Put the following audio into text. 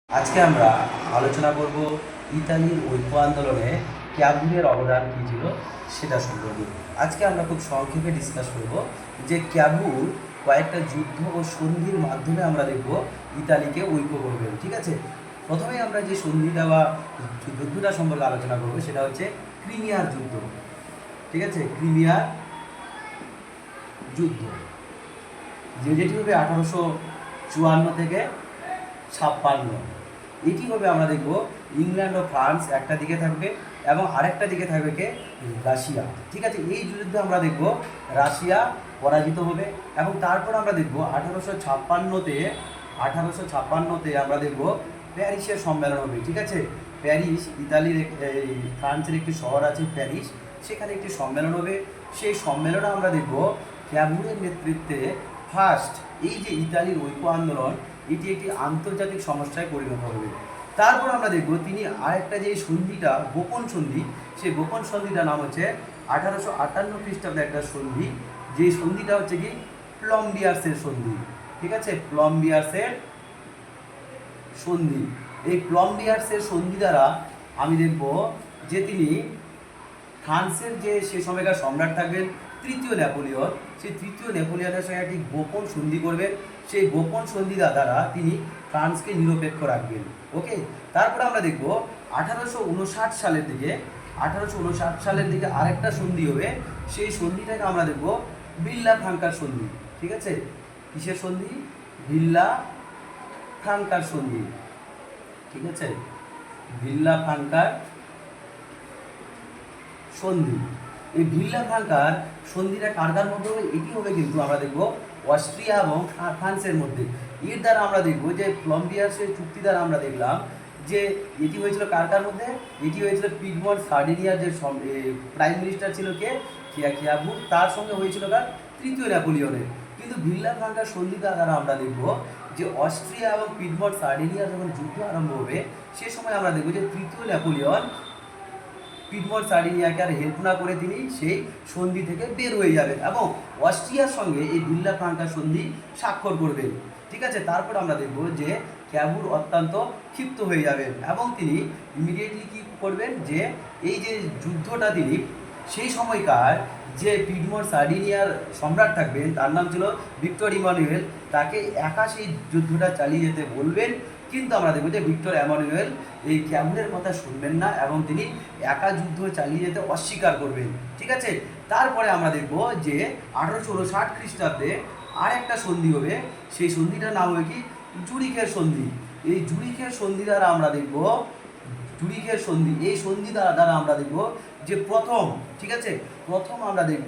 আজকে আমরা আলোচনা করব ইতালির ঐক্য আন্দোলনে ক্যাবুরের অবদান কী ছিল সেটা সম্পর্কে। আজকে আমরা খুব সংক্ষেপে ডিসকাস করব যে ক্যাবুর কয়েকটা যুদ্ধ ও সন্ধির মাধ্যমে আমরা দেখব ইতালিকে ঐক্য করবেন। ঠিক আছে, প্রথমে আমরা যে সন্ধিটা বা যুদ্ধটা সম্পর্কে আলোচনা করব সেটা হচ্ছে ক্রিমিয়ার যুদ্ধ। ঠিক আছে, ক্রিমিয়ার যুদ্ধ যেটি হবে 1854 থেকে 56। এটি হবে আমরা দেখব ইংল্যান্ড ও ফ্রান্স একটা দিকে থাকবে এবং আরেকটা দিকে থাকবে কে রাশিয়া। ঠিক আছে, এই যুদ্ধে আমরা দেখব রাশিয়া পরাজিত হবে এবং তারপর আমরা দেখব 1856তে আমরা দেখব প্যারিসের সম্মেলন হবে। ঠিক আছে, প্যারিস ইতালির ফ্রান্সের একটি শহর আছে প্যারিস, সেখানে একটি সম্মেলন হবে। সেই সম্মেলনে আমরা দেখব ক্যাবুরের নেতৃত্বে ফার্স্ট এই যে ইতালির ঐক্য আন্দোলন এটি একটি আন্তর্জাতিক সমস্যায় পরিণত হবে। তারপর আমরা দেখব তিনি আরেকটা যে সন্ধিটা গোপন সন্ধি, সেই গোপন সন্ধিটার নাম হচ্ছে 1858 খ্রিস্টাব্দে একটা সন্ধি, যে সন্ধিটা হচ্ছে কি প্লম্বিয়ার্সের সন্ধি। ঠিক আছে, প্লম্বিয়ার্সের সন্ধি। এই প্লম্বিয়ার্সের সন্ধি দ্বারা আমি দেখব যে তিনি ফ্রান্সের যে সে সময়কার সম্রাট থাকবেন তৃতীয় নেপোলিয়ন, সেই তৃতীয় নেপোলিয়নের সঙ্গে একটি গোপন সন্ধি করবেন। সেই গোপন সন্ধি দ্বারা তিনি ফ্রান্সকে নিরপেক্ষ রাখবেন। ওকে, তারপরে আমরা দেখব 1859 সালের দিকে আরেকটা সন্ধি হবে। সেই সন্ধিটাকে আমরা দেখব ভিল্লা ফ্রাঙ্কার সন্ধি। ঠিক আছে, কিসের সন্ধি? ভিল্লা ফ্রাঙ্কার সন্ধি। ঠিক আছে, ভিল্লা ফ্রাঙ্কার সন্ধি। এই ভিল্লা ফ্রাঙ্কার সন্ধিটা কার কার মধ্যে হবে? এটি হবে কিন্তু আমরা দেখব অস্ট্রিয়া এবং ফ্রান্সের মধ্যে। এর দ্বারা আমরা দেখব যে প্লম্বিয়ার্সের চুক্তি দ্বারা আমরা দেখলাম যে এটি হয়েছিল কার কার মধ্যে? এটি হয়েছিল পিডমন্ট সার্ডিনিয়ার যে প্রাইম মিনিস্টার ছিল কে ক্যাবুর, তার সঙ্গে হয়েছিল কার? তৃতীয় নেপোলিয়নের। কিন্তু ভিল্লা ফ্রাঙ্কার সন্ধি দ্বারা আমরা দেখব যে অস্ট্রিয়া এবং পিডমন্ট সার্ডিনিয়ার যখন যুদ্ধ আরম্ভ হবে সে সময় আমরা দেখব যে তৃতীয় নেপোলিয়ন পিডমন্ট সার্ডিনিয়াকে আর হেল্প না করে তিনি সেই সন্ধি থেকে বের হয়ে যাবেন এবং অস্ট্রিয়ার সঙ্গে এই ভিল্লা ফ্রাঙ্কার সন্ধি স্বাক্ষর করবেন। ঠিক আছে, তারপর আমরা দেখব যে ক্যাবুর অত্যন্ত ক্ষিপ্ত হয়ে যাবেন এবং তিনি ইমিডিয়েটলি কী করবেন যে এই যে যুদ্ধটা তিনি সেই সময়কার যে পিডমন্ট সার্ডিনিয়ার সম্রাট থাকবেন তার নাম ছিল ভিক্টর ইমানুয়েল, তাকে একা সেই যুদ্ধটা চালিয়ে যেতে বলবেন। কিন্তু আমরা দেখব যে ভিক্টর ইমানুয়েল এই ক্যাবুরের কথা শুনবেন না এবং তিনি একা যুদ্ধ চালিয়ে যেতে অস্বীকার করবেন। ঠিক আছে, তারপরে আমরা দেখব যে 1859 খ্রিস্টাব্দে আর একটা সন্ধি হবে। সেই সন্ধিটার নাম হবে কি জুরিখের সন্ধি। এই জুরিখের সন্ধি দ্বারা আমরা দেখব জুরিখের সন্ধি, এই সন্ধি দ্বারা আমরা দেখব যে প্রথম, ঠিক আছে, প্রথম আমরা দেখব